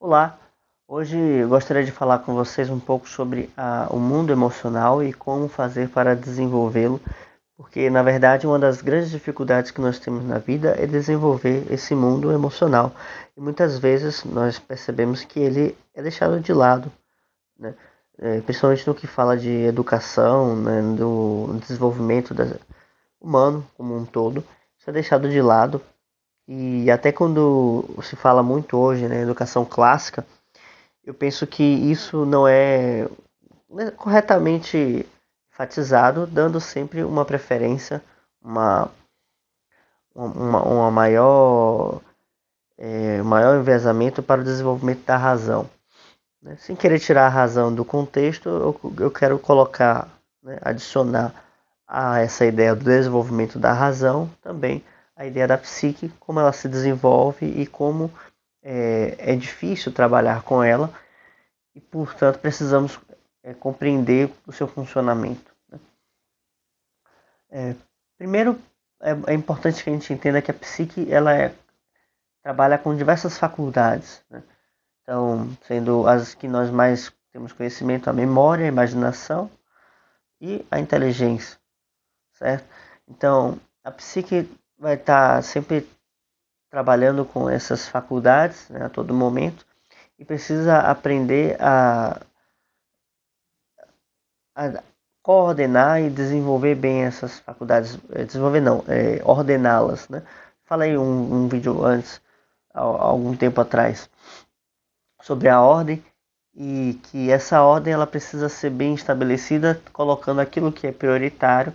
Olá, hoje eu gostaria de falar com vocês um pouco sobre o mundo emocional e como fazer para desenvolvê-lo, porque na verdade uma das grandes dificuldades que nós temos na vida é desenvolver esse mundo emocional e muitas vezes nós percebemos que ele é deixado de lado, né? Principalmente no que fala de educação, né? Do desenvolvimento humano como um todo, isso é deixado de lado e até quando se fala muito hoje, né, educação clássica. Eu penso que isso não é corretamente enfatizado, dando sempre uma preferência, uma, uma maior envezamento para o desenvolvimento da razão, né? Sem querer tirar a razão do contexto, eu quero colocar, né, adicionar a essa ideia do desenvolvimento da razão também a ideia da psique, como ela se desenvolve e como é difícil trabalhar com ela e, portanto, precisamos compreender o seu funcionamento. É, Primeiro, é importante que a gente entenda que a psique trabalha com diversas faculdades, né? Então, sendo as que nós mais temos conhecimento, a memória, a imaginação e a inteligência, certo? Então, a psique vai estar sempre trabalhando com essas faculdades, né, a todo momento e precisa aprender a coordenar e desenvolver bem essas faculdades, desenvolver não, ordená-las, né? Falei um vídeo antes, há algum tempo atrás, sobre a ordem e que essa ordem ela precisa ser bem estabelecida, colocando aquilo que é prioritário,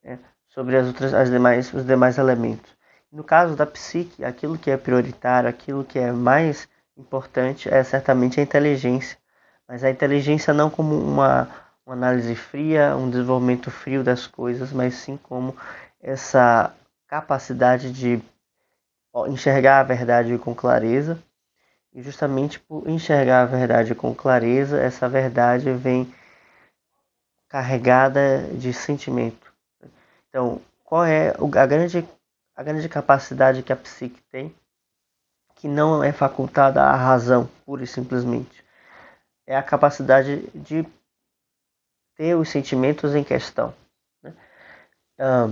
né, sobre os demais elementos. No caso da psique, aquilo que é prioritário, aquilo que é mais importante é certamente a inteligência, mas a inteligência não como uma análise fria, um desenvolvimento frio das coisas, mas sim como essa capacidade de enxergar a verdade com clareza. E justamente por enxergar a verdade com clareza, essa verdade vem carregada de sentimento. Então, qual é a grande capacidade que a psique tem, que não é facultada à razão, pura e simplesmente? É a capacidade de ter os sentimentos em questão, né? Ah,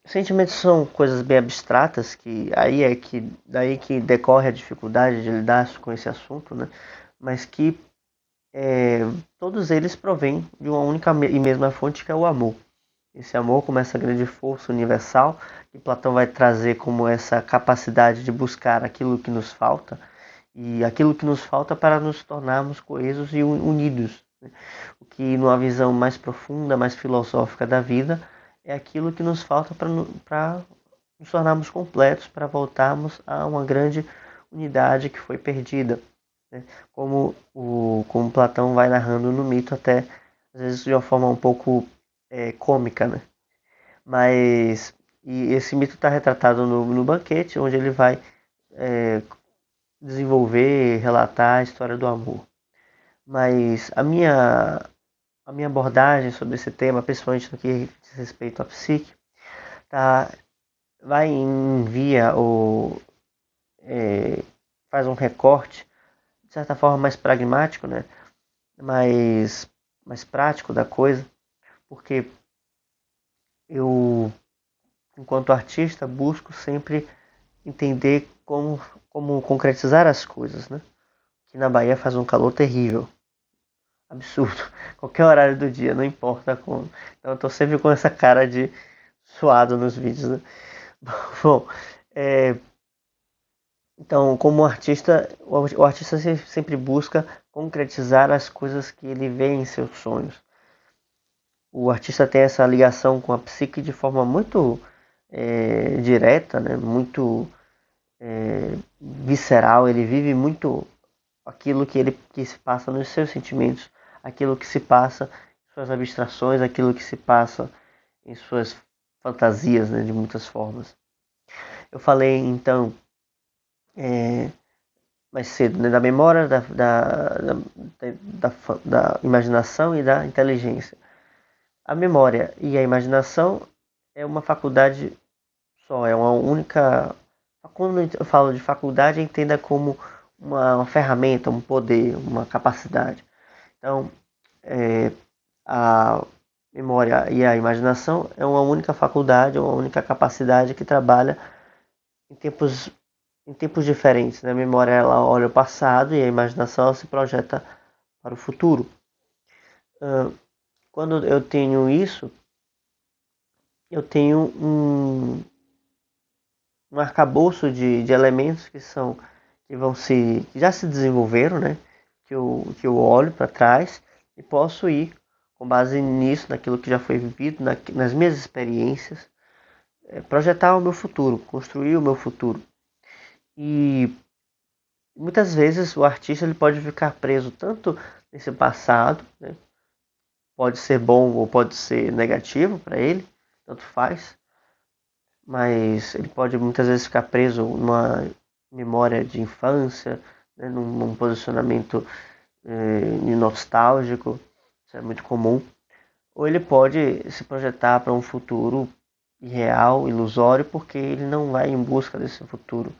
Sentimentos são coisas bem abstratas, que daí que decorre a dificuldade de lidar com esse assunto, né? Mas que todos eles provêm de uma única e mesma fonte, que é o amor. Esse amor como essa grande força universal que Platão vai trazer como essa capacidade de buscar aquilo que nos falta e aquilo que nos falta para nos tornarmos coesos e unidos, né? O que, numa visão mais profunda, mais filosófica da vida, é aquilo que nos falta para nos tornarmos completos, para voltarmos a uma grande unidade que foi perdida, né? Como Platão vai narrando no mito, até às vezes de uma forma um pouco cômica, né? Mas e esse mito está retratado no banquete, onde ele vai é, desenvolver, relatar a história do amor. Mas a minha abordagem sobre esse tema, principalmente no que diz respeito à psique, tá, vai em via ou faz um recorte, de certa forma mais pragmático, né? mais, mais prático da coisa, porque eu, enquanto artista, busco sempre entender como concretizar as coisas, né? Que na Bahia faz um calor terrível, absurdo, qualquer horário do dia, não importa como. Então eu tô sempre com essa cara de suado nos vídeos, né? Bom, é, então como artista, o artista sempre busca concretizar as coisas que ele vê em seus sonhos. O artista tem essa ligação com a psique de forma muito direta, né? Muito visceral, ele vive muito aquilo que se passa nos seus sentimentos, aquilo que se passa em suas abstrações, aquilo que se passa em suas fantasias, né, de muitas formas. Eu falei então mais cedo, né, da memória, da imaginação e da inteligência. A memória e a imaginação é uma faculdade só, é uma única. Quando eu falo de faculdade, entenda como uma ferramenta, um poder, uma capacidade. Então, a memória e a imaginação é uma única faculdade, uma única capacidade que trabalha em tempos diferentes. Né? A memória ela olha o passado e a imaginação ela se projeta para o futuro. Quando eu tenho isso, eu tenho um arcabouço de elementos que já se desenvolveram, né? Que eu olho para trás e posso ir com base nisso, naquilo que já foi vivido, nas minhas experiências, projetar o meu futuro, construir o meu futuro. E muitas vezes o artista ele pode ficar preso tanto nesse passado, né? Pode ser bom ou pode ser negativo para ele, tanto faz, mas ele pode muitas vezes ficar preso numa memória de infância, né? num posicionamento nostálgico, isso é muito comum, ou ele pode se projetar para um futuro irreal, ilusório, porque ele não vai em busca desse futuro.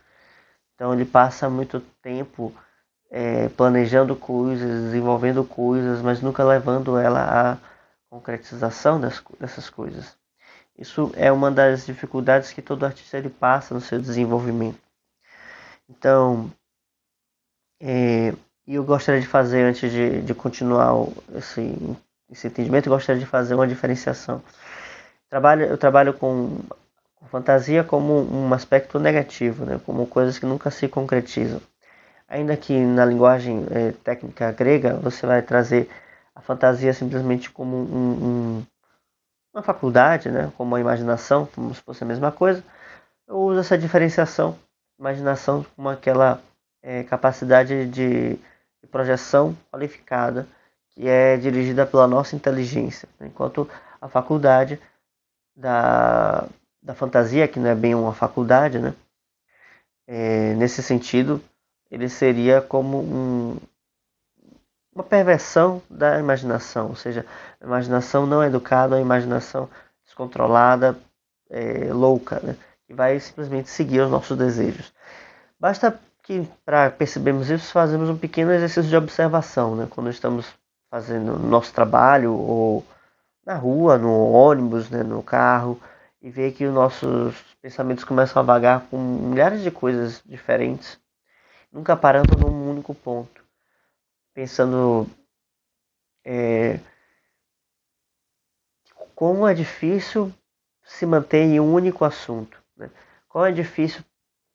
Então ele passa muito tempo planejando coisas, desenvolvendo coisas, mas nunca levando ela à concretização dessas coisas. Isso é uma das dificuldades que todo artista ele passa no seu desenvolvimento. Então, eu gostaria de fazer, antes de continuar esse entendimento, eu gostaria de fazer uma diferenciação. Eu trabalho com fantasia como um aspecto negativo, né? Como coisas que nunca se concretizam. Ainda que na linguagem técnica grega, você vai trazer a fantasia simplesmente como uma faculdade, né? Como a imaginação, como se fosse a mesma coisa. Eu uso essa diferenciação, imaginação como aquela capacidade de projeção qualificada que é dirigida pela nossa inteligência, né? Enquanto a faculdade da fantasia, que não é bem uma faculdade, né? Nesse sentido, ele seria como uma perversão da imaginação, ou seja, a imaginação não educada, a imaginação descontrolada, louca, né? Que vai simplesmente seguir os nossos desejos. Basta que, para percebermos isso, fazemos um pequeno exercício de observação, né? Quando estamos fazendo nosso trabalho, ou na rua, no ônibus, né? No carro, e ver que os nossos pensamentos começam a vagar com milhares de coisas diferentes, nunca parando num único ponto, pensando como é difícil se manter em um único assunto, né? Como é difícil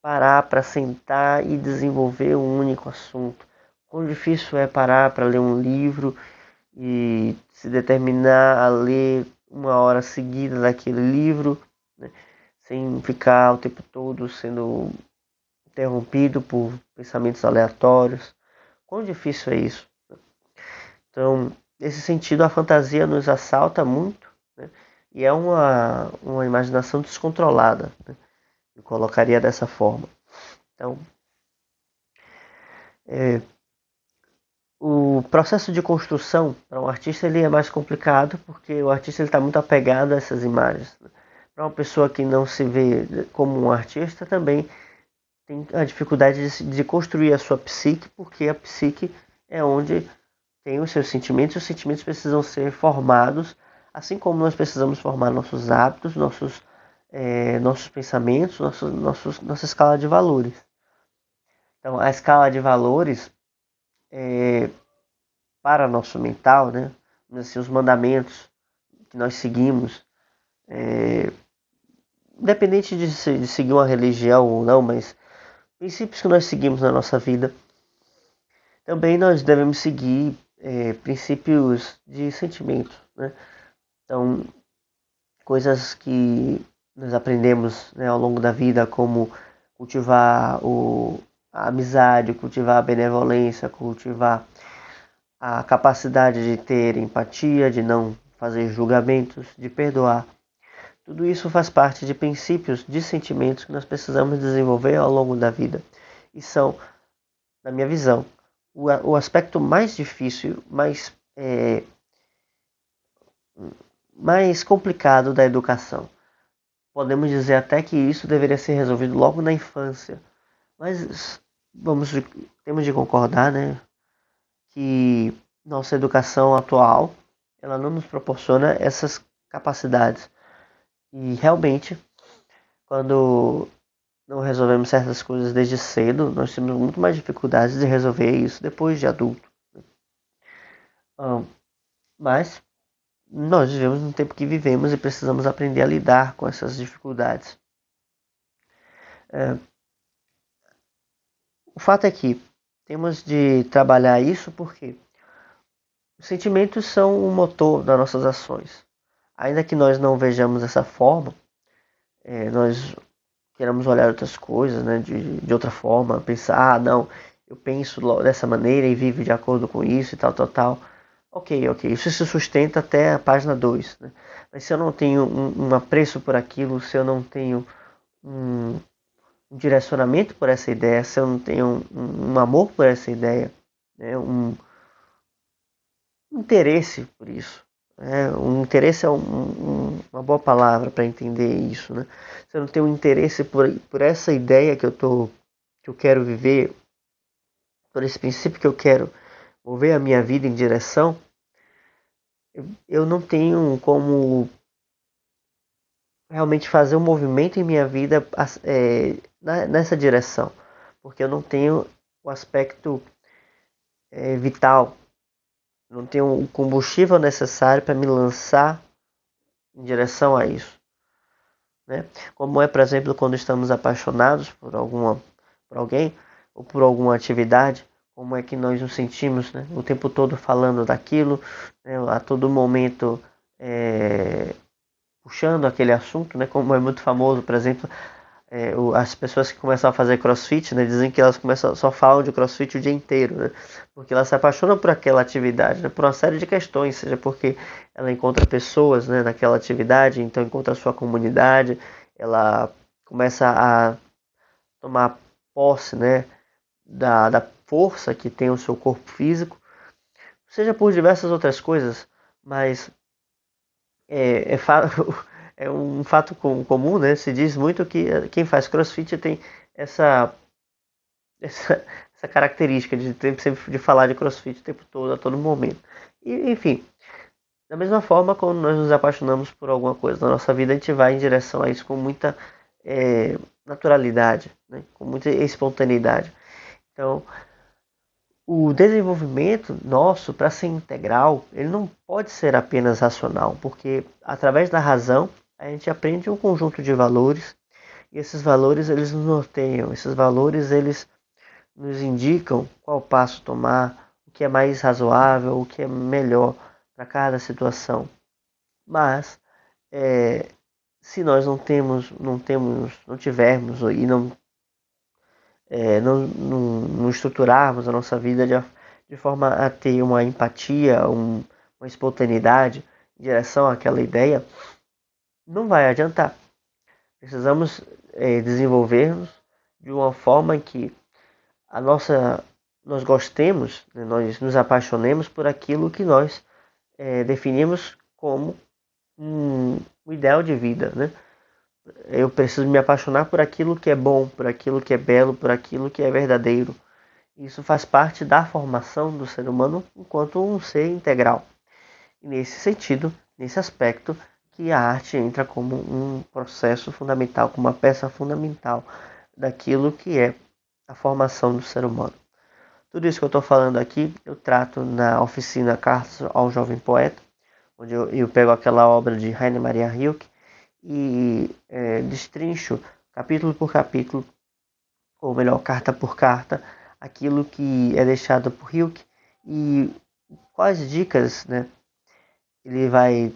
parar para sentar e desenvolver um único assunto. Quão difícil é parar para ler um livro e se determinar a ler uma hora seguida daquele livro, né? Sem ficar o tempo todo sendo interrompido por pensamentos aleatórios. Quão difícil é isso? Então, nesse sentido, a fantasia nos assalta muito, né? E é uma imaginação descontrolada, né? Eu colocaria dessa forma. Então, o processo de construção para um artista ele é mais complicado porque o artista está muito apegado a essas imagens, né? Para uma pessoa que não se vê como um artista também tem a dificuldade de construir a sua psique, porque a psique é onde tem os seus sentimentos, e os sentimentos precisam ser formados, assim como nós precisamos formar nossos hábitos, nossos pensamentos, nossa escala de valores. Então, a escala de valores para nosso mental, né? Assim, os mandamentos que nós seguimos, independente de seguir uma religião ou não, mas princípios que nós seguimos na nossa vida, também nós devemos seguir princípios de sentimento, né? Então, coisas que nós aprendemos, né, ao longo da vida, como cultivar a amizade, cultivar a benevolência, cultivar a capacidade de ter empatia, de não fazer julgamentos, de perdoar. Tudo isso faz parte de princípios, de sentimentos que nós precisamos desenvolver ao longo da vida. E são, na minha visão, o aspecto mais difícil, mais complicado da educação. Podemos dizer até que isso deveria ser resolvido logo na infância. Mas temos de concordar, né, que nossa educação atual ela não nos proporciona essas capacidades. E realmente, quando não resolvemos certas coisas desde cedo, nós temos muito mais dificuldades de resolver isso depois de adulto. Mas nós vivemos no tempo que vivemos e precisamos aprender a lidar com essas dificuldades. O fato é que temos de trabalhar isso porque os sentimentos são o motor das nossas ações. Ainda que nós não vejamos dessa forma, nós queremos olhar outras coisas, né, de outra forma, pensar, não, eu penso dessa maneira e vivo de acordo com isso e tal, tal, tal. Ok, isso se sustenta até a página 2, né? Mas se eu não tenho um apreço por aquilo, se eu não tenho um, um direcionamento por essa ideia, se eu não tenho um amor por essa ideia, né, um interesse por isso. Um interesse é uma boa palavra para entender isso, né? Se eu não tenho um interesse por essa ideia que eu quero viver, por esse princípio que eu quero mover a minha vida em direção, eu não tenho como realmente fazer um movimento em minha vida nessa direção, porque eu não tenho o aspecto vital, não tenho o combustível necessário para me lançar em direção a isso, né? Como é, por exemplo, quando estamos apaixonados por alguém ou por alguma atividade, como é que nós nos sentimos, né? O tempo todo falando daquilo, né? A todo momento puxando aquele assunto, né? Como é muito famoso, por exemplo, as pessoas que começam a fazer crossfit, né, dizem que elas só falam de crossfit o dia inteiro, né, porque elas se apaixonam por aquela atividade, né, por uma série de questões, seja porque ela encontra pessoas, né, naquela atividade, então encontra a sua comunidade, ela começa a tomar posse, né, da força que tem o seu corpo físico, seja por diversas outras coisas, mas é, é, é um fato comum, né? Se diz muito que quem faz crossfit tem essa, essa característica de sempre de falar de crossfit o tempo todo, a todo momento. E, enfim, da mesma forma, quando nós nos apaixonamos por alguma coisa na nossa vida, a gente vai em direção a isso com muita naturalidade, né? Com muita espontaneidade. Então, o desenvolvimento nosso, para ser integral, ele não pode ser apenas racional, porque através da razão a gente aprende um conjunto de valores e esses valores eles nos norteiam, esses valores eles nos indicam qual passo tomar, o que é mais razoável, o que é melhor para cada situação. Mas se nós não tivermos e não estruturarmos a nossa vida de forma a ter uma empatia, uma espontaneidade em direção àquela ideia, não vai adiantar. Precisamos desenvolver-nos de uma forma em que a nossa, nós gostemos, né, nós nos apaixonemos por aquilo que nós definimos como um ideal de vida, né? Eu preciso me apaixonar por aquilo que é bom, por aquilo que é belo, por aquilo que é verdadeiro. Isso faz parte da formação do ser humano enquanto um ser integral. E nesse sentido, nesse aspecto, que a arte entra como um processo fundamental, como uma peça fundamental daquilo que é a formação do ser humano. Tudo isso que eu estou falando aqui, eu trato na oficina Cartas ao Jovem Poeta, onde eu pego aquela obra de Rainer Maria Rilke e destrincho capítulo por capítulo, ou melhor, carta por carta, aquilo que é deixado por Rilke e quais dicas, né, ele vai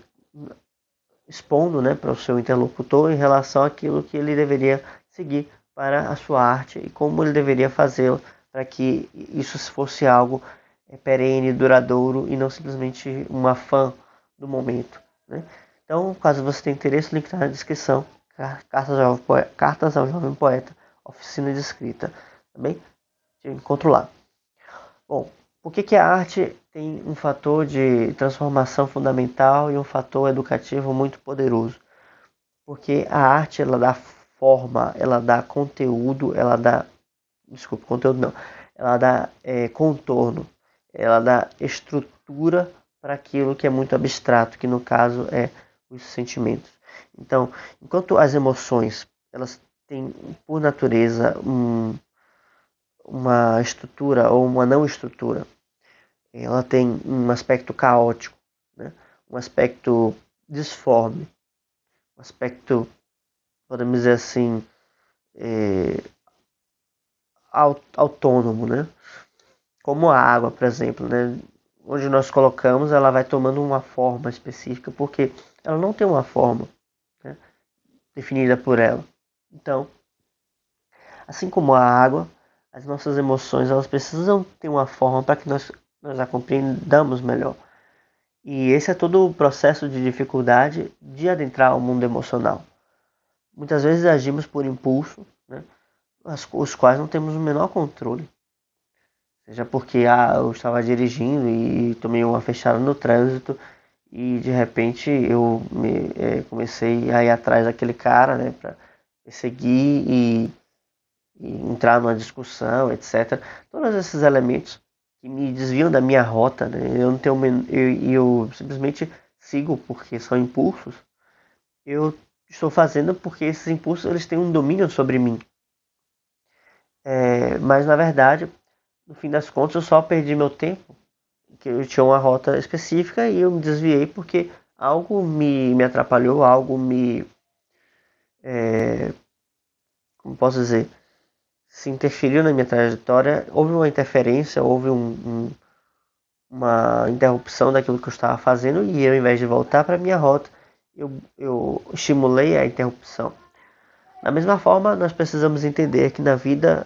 expondo, né, para o seu interlocutor em relação àquilo que ele deveria seguir para a sua arte e como ele deveria fazê-lo para que isso fosse algo perene, duradouro e não simplesmente um afã do momento, né? Então, caso você tenha interesse, o link está na descrição. Cartas ao Jovem Poeta, oficina de escrita, tá bem? Te encontro lá. Bom, por que a arte tem um fator de transformação fundamental e um fator educativo muito poderoso? Porque a arte ela dá forma, ela dá conteúdo, ela dá desculpa, conteúdo não, ela dá contorno, ela dá estrutura para aquilo que é muito abstrato, que no caso é os sentimentos. Então, enquanto as emoções, elas têm por natureza uma estrutura ou uma não estrutura, ela tem um aspecto caótico, né? Um aspecto disforme, um aspecto, podemos dizer assim, autônomo, né? Como a água, por exemplo, né? Onde nós colocamos, ela vai tomando uma forma específica, porque ela não tem uma forma, né, definida por ela. Então, assim como a água, as nossas emoções, elas precisam ter uma forma para que nós a compreendamos melhor. E esse é todo o processo de dificuldade de adentrar o mundo emocional. Muitas vezes agimos por impulso, né, os quais não temos o menor controle. Seja porque eu estava dirigindo e tomei uma fechada no trânsito e de repente comecei a ir atrás daquele cara, né, para seguir e entrar numa discussão, etc. Todos esses elementos que me desviam da minha rota, né, eu não tenho eu simplesmente sigo porque são impulsos. Eu estou fazendo porque esses impulsos eles têm um domínio sobre mim. Mas na verdade, no fim das contas, eu só perdi meu tempo, que eu tinha uma rota específica e eu me desviei porque algo me atrapalhou, algo como posso dizer, se interferiu na minha trajetória, houve uma interferência, houve uma interrupção daquilo que eu estava fazendo e eu, ao invés de voltar para a minha rota, eu estimulei a interrupção. Da mesma forma, nós precisamos entender que na vida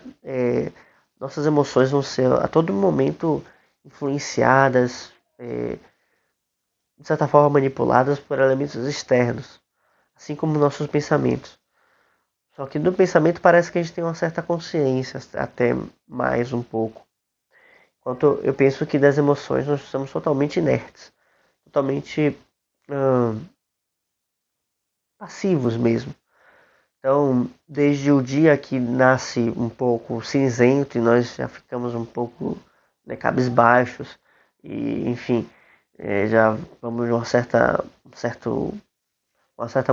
nossas emoções vão ser a todo momento influenciadas, de certa forma manipuladas por elementos externos, assim como nossos pensamentos. Só que no pensamento parece que a gente tem uma certa consciência, até mais um pouco. Enquanto eu penso que das emoções nós somos totalmente inertes, totalmente passivos mesmo. Então, desde o dia que nasce um pouco cinzento e nós já ficamos um pouco, né, cabisbaixos e, enfim, já vamos de uma certa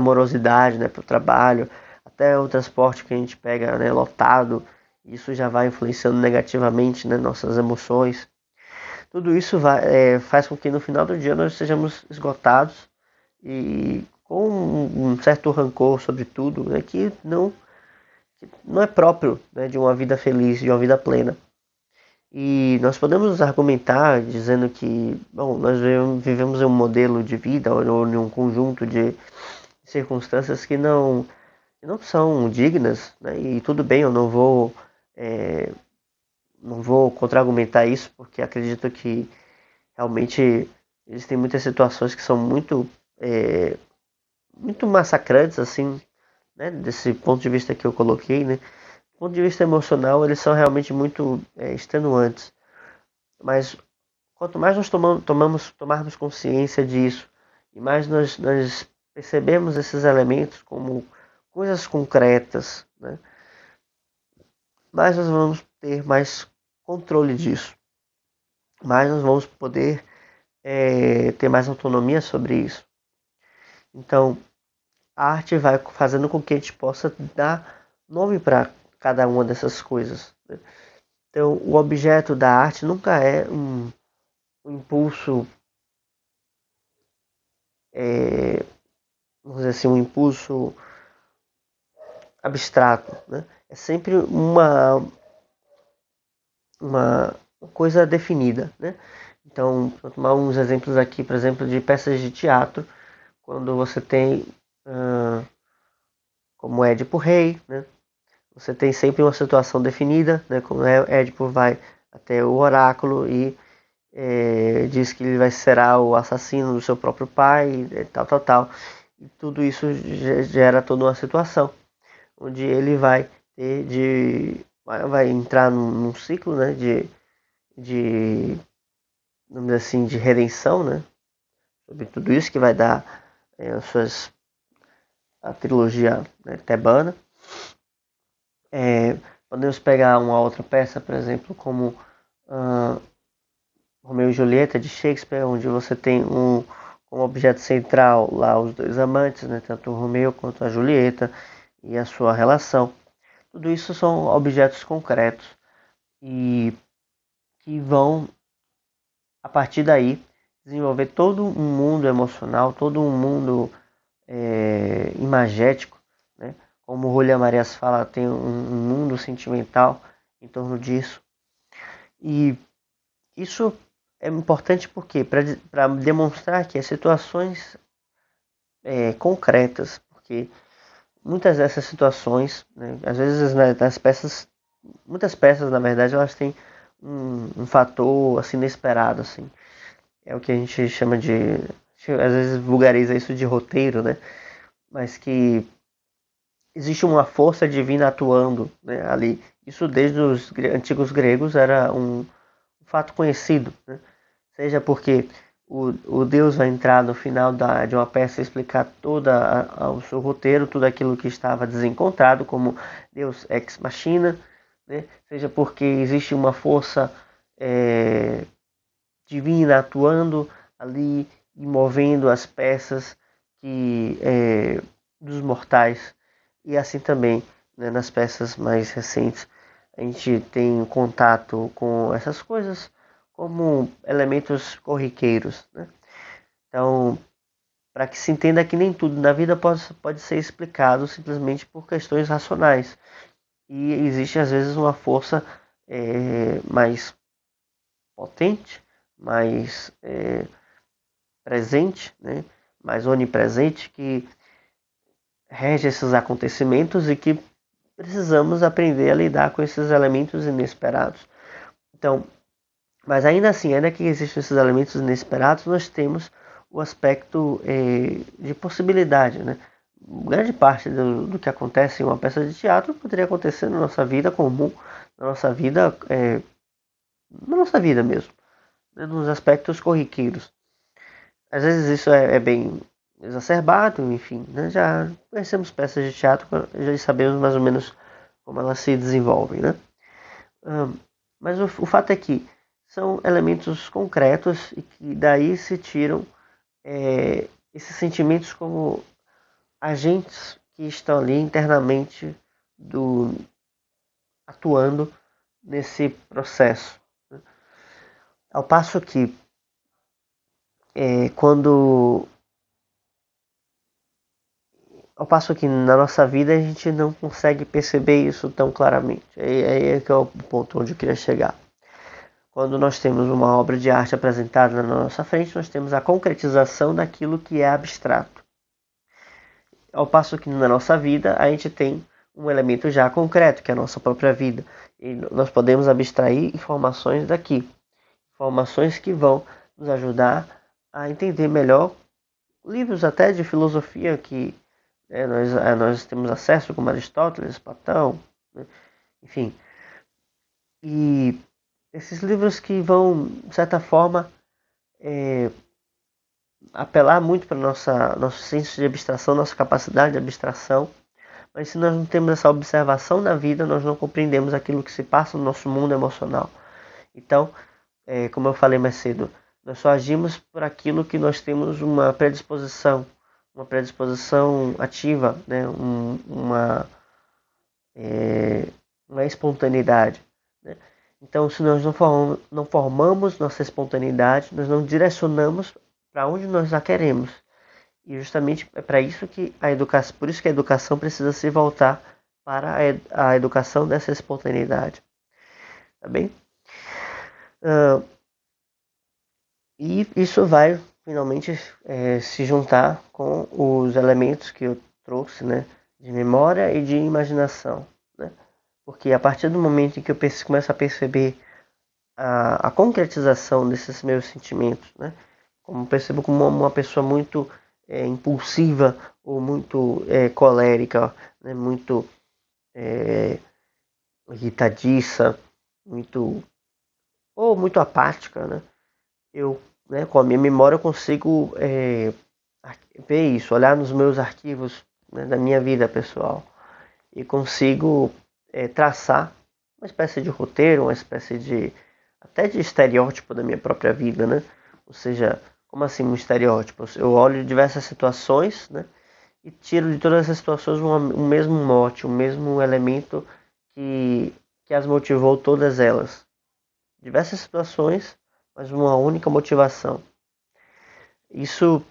morosidade, né, para o trabalho, até o transporte que a gente pega, né, lotado, isso já vai influenciando negativamente, né, nossas emoções. Tudo isso faz com que no final do dia nós sejamos esgotados e com um certo rancor sobre tudo, né, que não é próprio, né, de uma vida feliz, de uma vida plena. E nós podemos argumentar dizendo que, bom, nós vivemos em um modelo de vida ou em um conjunto de circunstâncias que não são dignas, né? E tudo bem, eu não vou contra-argumentar isso, porque acredito que realmente existem muitas situações que são muito massacrantes, assim, né? Desse ponto de vista que eu coloquei, né? Do ponto de vista emocional, eles são realmente muito extenuantes. Mas quanto mais nós tomarmos consciência disso, e mais nós percebemos esses elementos como coisas concretas, né? Mais nós vamos ter mais controle disso, mais nós vamos poder ter mais autonomia sobre isso. Então, a arte vai fazendo com que a gente possa dar nome para cada uma dessas coisas, né? Então, o objeto da arte nunca é um impulso, vamos dizer assim, um impulso abstrato, né? É sempre uma coisa definida, né? Então, vou tomar uns exemplos aqui, por exemplo, de peças de teatro, quando você tem, como Édipo Rei, né? Você tem sempre uma situação definida, né? Como Édipo vai até o oráculo e diz que ele será o assassino do seu próprio pai, tal, tal, tal. E tudo isso gera toda uma situação, onde ele vai entrar num ciclo, né? De, vamos dizer assim, de redenção, né? Sobre tudo isso que vai dar a trilogia, né, tebana. Podemos pegar uma outra peça, por exemplo, como Romeu e Julieta de Shakespeare, onde você tem como objeto central lá os dois amantes, né, tanto o Romeu quanto a Julieta e a sua relação. Tudo isso são objetos concretos e que vão, a partir daí, desenvolver todo um mundo emocional, todo um mundo imagético, né? Como o Julián Marias fala, tem um mundo sentimental em torno disso. E isso é importante porque para demonstrar que as situações concretas, porque muitas dessas situações, né, às vezes nas peças, muitas peças na verdade elas têm um fator assim inesperado, assim, é o que a gente chama de, às vezes vulgariza isso de roteiro, né, mas que existe uma força divina atuando, né, ali. Isso desde os antigos gregos era um fato conhecido, né? Seja porque o Deus vai entrar no final de uma peça e explicar o seu roteiro, tudo aquilo que estava desencontrado, como Deus ex machina, né? Seja porque existe uma força divina atuando ali e movendo as peças dos mortais. E assim também, né, nas peças mais recentes, a gente tem contato com essas coisas como elementos corriqueiros, né? Então, para que se entenda que nem tudo na vida pode ser explicado simplesmente por questões racionais. E existe às vezes uma força mais potente, mais presente, né? Mais onipresente, que rege esses acontecimentos e que precisamos aprender a lidar com esses elementos inesperados. Então, mas ainda assim, ainda que existam esses elementos inesperados, nós temos o aspecto de possibilidade, né? Grande parte do que acontece em uma peça de teatro poderia acontecer na nossa vida comum, na nossa vida mesmo, né? Nos aspectos corriqueiros. Às vezes isso é bem exacerbado, enfim, né? Já conhecemos peças de teatro, já sabemos mais ou menos como elas se desenvolvem, né? Mas o fato é que são elementos concretos e que daí se tiram esses sentimentos como agentes que estão ali internamente atuando nesse processo. Né? Ao passo que quando Ao passo que na nossa vida a gente não consegue perceber isso tão claramente. Aí que é o ponto onde eu queria chegar. Quando nós temos uma obra de arte apresentada na nossa frente, nós temos a concretização daquilo que é abstrato. Ao passo que na nossa vida a gente tem um elemento já concreto, que é a nossa própria vida. E nós podemos abstrair informações daqui. Informações que vão nos ajudar a entender melhor livros até de filosofia que nós temos acesso, como Aristóteles, Platão, né? Enfim. E esses livros que vão, de certa forma, apelar muito para nosso senso de abstração, nossa capacidade de abstração, mas se nós não temos essa observação na vida, nós não compreendemos aquilo que se passa no nosso mundo emocional. Então, como eu falei mais cedo, nós só agimos por aquilo que nós temos uma predisposição ativa, né? Uma espontaneidade. Né? Então, se nós não formamos nossa espontaneidade, nós não direcionamos para onde nós a queremos. E justamente é para isso que por isso que a educação precisa se voltar para a educação dessa espontaneidade. Tá bem? E isso vai finalmente se juntar com os elementos que eu trouxe, né, de memória e de imaginação, né? Porque a partir do momento em que eu começo a perceber a concretização desses meus sentimentos, né, como percebo como uma pessoa muito impulsiva ou muito colérica, né, muito irritadiça, muito apática, né? Eu, né, com a minha memória, eu consigo ver isso, olhar nos meus arquivos, né, da minha vida pessoal e consigo traçar uma espécie de roteiro, uma espécie de até de estereótipo da minha própria vida, né? Ou seja, como assim um estereótipo? Eu olho diversas situações, né? E tiro de todas essas situações um mesmo mote, um mesmo elemento que, que as motivou todas elas. Diversas situações, mas uma única motivação. Isso,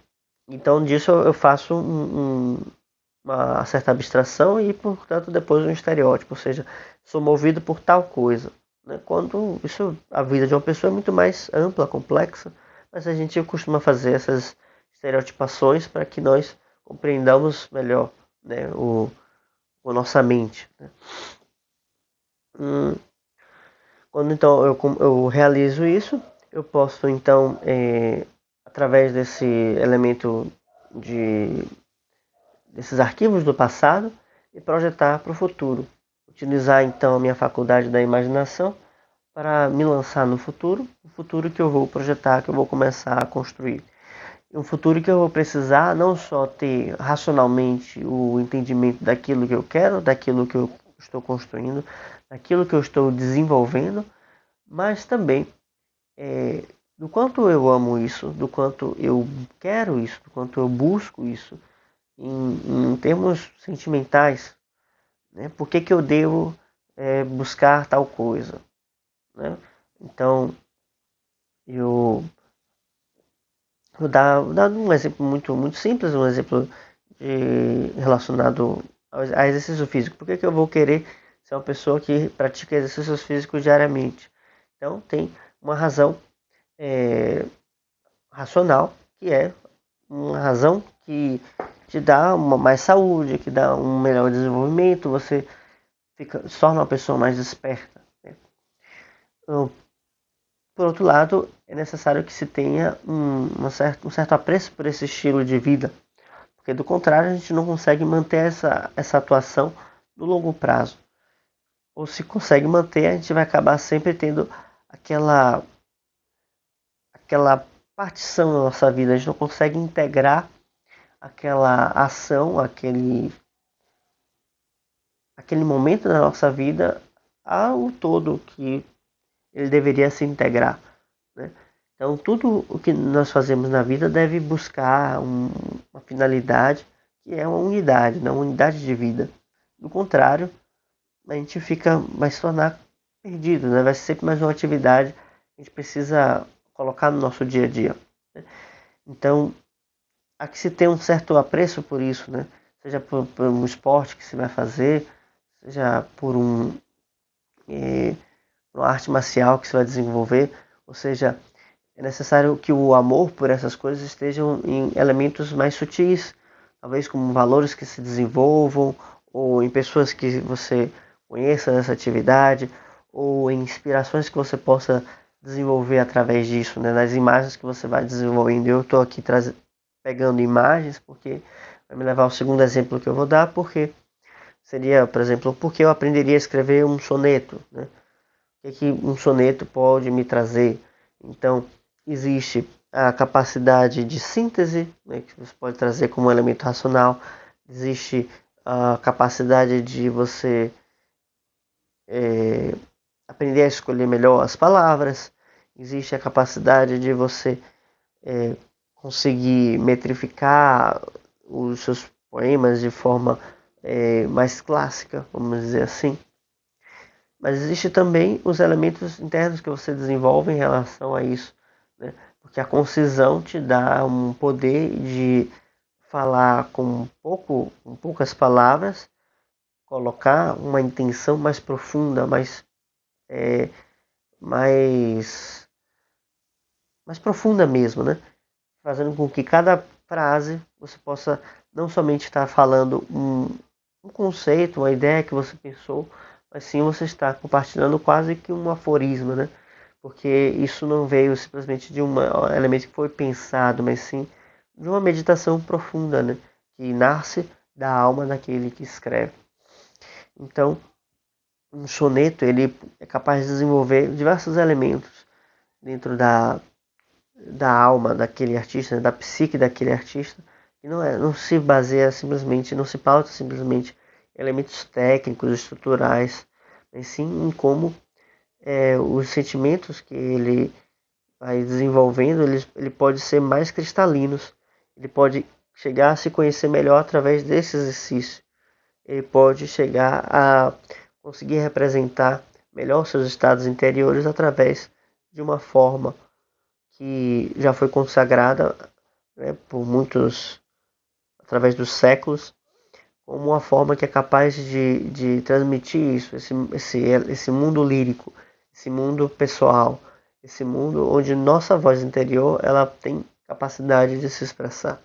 então disso eu faço uma certa abstração e, portanto, depois um estereótipo, ou seja, sou movido por tal coisa. Né? Quando isso, a vida de uma pessoa é muito mais ampla, complexa, mas a gente costuma fazer essas estereotipações para que nós compreendamos melhor, né, a nossa mente. Né? Quando então eu realizo isso, eu posso então, através desse elemento de desses arquivos do passado e projetar para o futuro. Utilizar então a minha faculdade da imaginação para me lançar no futuro, o futuro que eu vou projetar, que eu vou começar a construir. Um futuro que eu vou precisar não só ter racionalmente o entendimento daquilo que eu quero, daquilo que eu estou construindo, daquilo que eu estou desenvolvendo, mas também do quanto eu amo isso, do quanto eu quero isso, do quanto eu busco isso, em termos sentimentais, né? Por que eu devo buscar tal coisa, né? Então, eu vou dar um exemplo muito simples, um exemplo relacionado a exercício físico. Por que eu vou querer ser uma pessoa que pratica exercícios físicos diariamente? Então, tem uma razão racional, que é uma razão que te dá uma mais saúde, que dá um melhor desenvolvimento, você se torna uma pessoa mais desperta. Né? Então, por outro lado, é necessário que se tenha um certo apreço por esse estilo de vida, porque do contrário a gente não consegue manter essa atuação no longo prazo. Ou se consegue manter, a gente vai acabar sempre tendo aquela, aquela partição na nossa vida, a gente não consegue integrar aquela ação, aquele momento da nossa vida ao todo que ele deveria se integrar. Né? Então, tudo o que nós fazemos na vida deve buscar uma finalidade que é uma unidade, não uma unidade de vida. Do contrário, a gente vai se tornar perdido, né? Vai ser sempre mais uma atividade que a gente precisa colocar no nosso dia a dia. Né? Então, há que se ter um certo apreço por isso, né? Seja por um esporte que se vai fazer, seja por uma arte marcial que se vai desenvolver, ou seja, é necessário que o amor por essas coisas estejam em elementos mais sutis, talvez como valores que se desenvolvam, ou em pessoas que você conheça nessa atividade, ou em inspirações que você possa desenvolver através disso, né? Nas imagens que você vai desenvolvendo. Eu estou aqui pegando imagens porque vai me levar ao segundo exemplo que eu vou dar, porque seria, por exemplo, porque eu aprenderia a escrever um soneto, né? O que um soneto pode me trazer? Então, existe a capacidade de síntese, né, que você pode trazer como elemento racional. Existe a capacidade de você aprender a escolher melhor as palavras. Existe a capacidade de você conseguir metrificar os seus poemas de forma mais clássica, vamos dizer assim. Mas existe também os elementos internos que você desenvolve em relação a isso, né? Porque a concisão te dá um poder de falar com poucas palavras, colocar uma intenção mais profunda, é, mais, mais profunda mesmo, né? Fazendo com que cada frase você possa não somente estar falando um conceito, uma ideia que você pensou, mas sim você está compartilhando quase que um aforismo, né? Porque isso não veio simplesmente de um elemento que foi pensado, mas sim de uma meditação profunda, né? Que nasce da alma daquele que escreve. Então, um soneto ele é capaz de desenvolver diversos elementos dentro da alma daquele artista, né? Da psique daquele artista, e não se baseia simplesmente, não se pauta simplesmente em elementos técnicos, estruturais, mas sim em como os sentimentos que ele vai desenvolvendo, ele pode ser mais cristalinos, ele pode chegar a se conhecer melhor através desse exercício, ele pode chegar a conseguir representar melhor seus estados interiores através de uma forma que já foi consagrada, né, por muitos, através dos séculos, como uma forma que é capaz de transmitir isso, esse mundo lírico, esse mundo pessoal, esse mundo onde nossa voz interior ela tem capacidade de se expressar.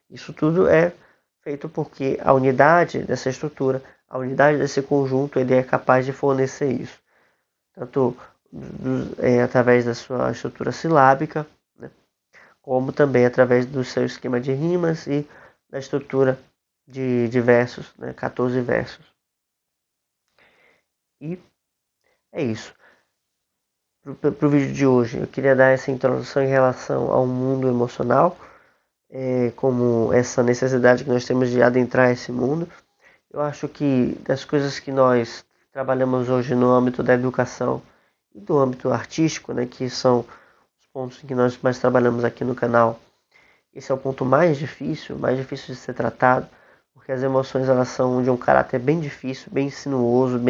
Isso tudo é feito porque a unidade dessa estrutura, a unidade desse conjunto, ele é capaz de fornecer isso, tanto através da sua estrutura silábica, né, como também através do seu esquema de rimas e da estrutura de versos, né, 14 versos. E é isso. Para o vídeo de hoje, eu queria dar essa introdução em relação ao mundo emocional, como essa necessidade que nós temos de adentrar esse mundo. Eu acho que das coisas que nós trabalhamos hoje no âmbito da educação e do âmbito artístico, né, que são os pontos em que nós mais trabalhamos aqui no canal, esse é o ponto mais difícil de ser tratado, porque as emoções elas são de um caráter bem difícil, bem sinuoso,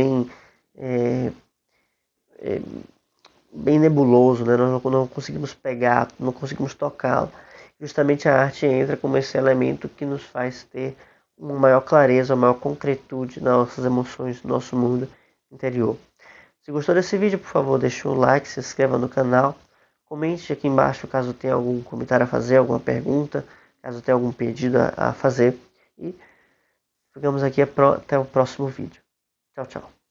é, bem nebuloso, né? Nós não conseguimos pegar, não conseguimos tocá-lo. Justamente a arte entra como esse elemento que nos faz ter uma maior clareza, uma maior concretude nas nossas emoções, no nosso mundo interior. Se gostou desse vídeo, por favor, deixe um like, se inscreva no canal, comente aqui embaixo caso tenha algum comentário a fazer, alguma pergunta, caso tenha algum pedido a fazer. E ficamos aqui até o próximo vídeo. Tchau, tchau.